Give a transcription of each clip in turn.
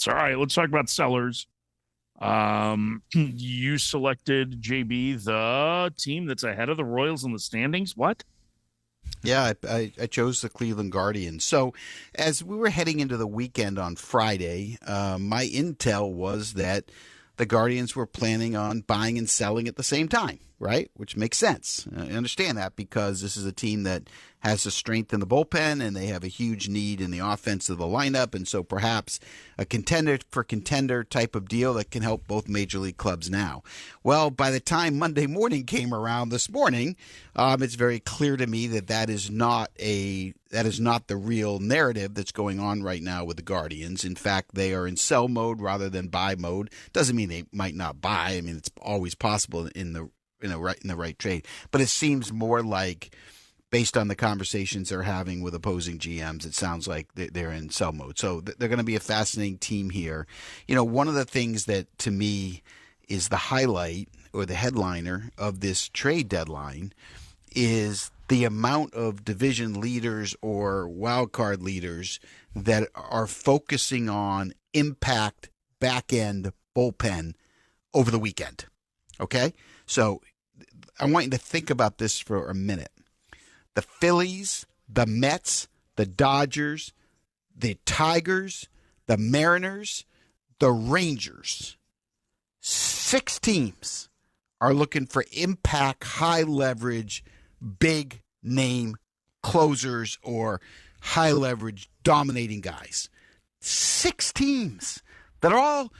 So, all right, let's talk about sellers. You selected JB, the team that's ahead of the Royals in the standings. What? Yeah, I chose the Cleveland Guardians. So, as we were heading into the weekend on Friday, my intel was that the Guardians were planning on buying and selling at the same time, right? Which makes sense. I understand that because this is a team that has the strength in the bullpen and they have a huge need in the offense of the lineup. And so perhaps a contender for contender type of deal that can help both major league clubs now. Well, by the time Monday morning came around this morning, it's very clear to me that that is not the real narrative that's going on right now with the Guardians. In fact, they are in sell mode rather than buy mode. Doesn't mean they might not buy. I mean, it's always possible in the right trade, but it seems more like, based on the conversations they're having with opposing GMs, it sounds like they're in sell mode. So they're going to be a fascinating team here. One of the things that to me is the highlight or the headliner of this trade deadline is the amount of division leaders or wild card leaders that are focusing on impact back end bullpen over the weekend. Okay? So I want you to think about this for a minute. The Phillies, the Mets, the Dodgers, the Tigers, the Mariners, the Rangers. 6 teams are looking for impact, high leverage, big name closers or high leverage dominating guys. 6 teams that are all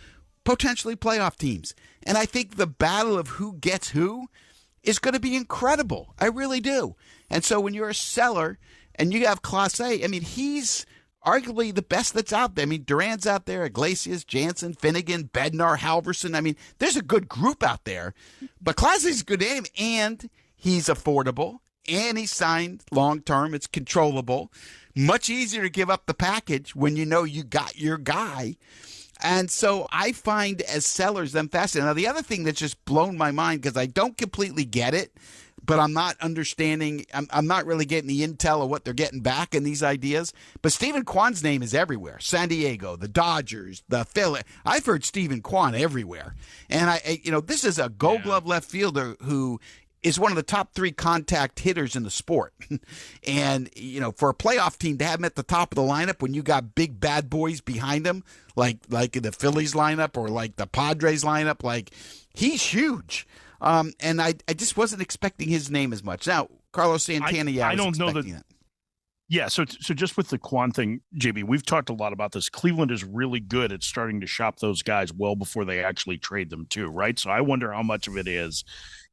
potentially playoff teams. And I think the battle of who gets who is going to be incredible. I really do. And so when you're a seller and you have Clase, I mean, he's arguably the best that's out there. I mean, Duran's out there, Iglesias, Jansen, Finnegan, Bednar, Halverson. I mean, there's a good group out there. But Clase's a good name, and he's affordable, and he's signed long-term. It's controllable. Much easier to give up the package when you know you got your guy. And so I find as sellers them fascinating. Now, the other thing that's just blown my mind, because I don't completely get it, but I'm not understanding, I'm not really getting the intel of what they're getting back in these ideas. But Stephen Kwan's name is everywhere. San Diego, the Dodgers, the Phillies. I've heard Stephen Kwan everywhere. And this is a gold glove left fielder who is one of the top 3 contact hitters in the sport. And, for a playoff team to have him at the top of the lineup when you got big bad boys behind him, like the Phillies lineup or like the Padres lineup, like he's huge. And I just wasn't expecting his name as much. Now, Carlos Santana, I don't know that. Yeah, so just with the Kwan thing, JB, we've talked a lot about this. Cleveland is really good at starting to shop those guys well before they actually trade them too, right? So I wonder how much of it is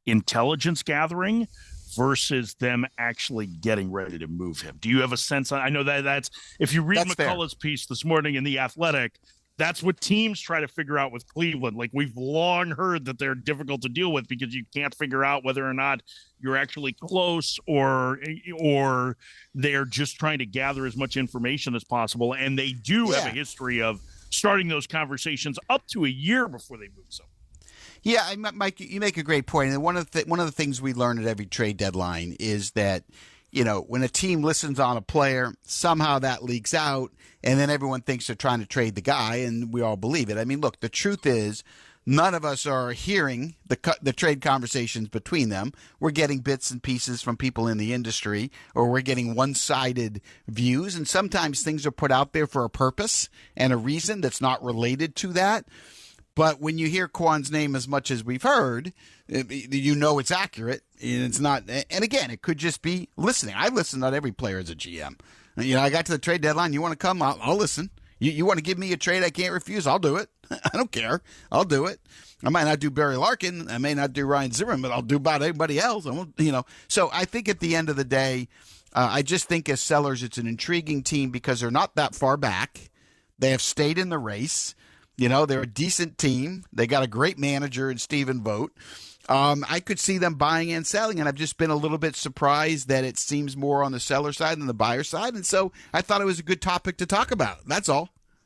intelligence gathering versus them actually getting ready to move him. Do you have a sense? I know that's if you read McCullough's piece this morning in The Athletic, that's what teams try to figure out with Cleveland. Like, we've long heard that they're difficult to deal with because you can't figure out whether or not you're actually close or they're just trying to gather as much information as possible. And they do have a history of starting those conversations up to a year before they move someone. Yeah, Mike, you make a great point. And one of the things we learn at every trade deadline is that, when a team listens on a player, somehow that leaks out, and then everyone thinks they're trying to trade the guy, and we all believe it. I mean, look, the truth is none of us are hearing the trade conversations between them. We're getting bits and pieces from people in the industry, or we're getting one-sided views, and sometimes things are put out there for a purpose and a reason that's not related to that. But when you hear Kwan's name as much as we've heard, it's accurate. And it's not. And again, it could just be listening. I listen to every player as a GM. I got to the trade deadline. You want to come? I'll listen. You want to give me a trade I can't refuse? I'll do it. I don't care. I'll do it. I might not do Barry Larkin. I may not do Ryan Zimmerman, but I'll do about everybody else. So I think at the end of the day, I just think as sellers, it's an intriguing team because they're not that far back. They have stayed in the race. They're a decent team. They got a great manager in Stephen Vogt. I could see them buying and selling, and I've just been a little bit surprised that it seems more on the seller side than the buyer side. And so I thought it was a good topic to talk about. That's all.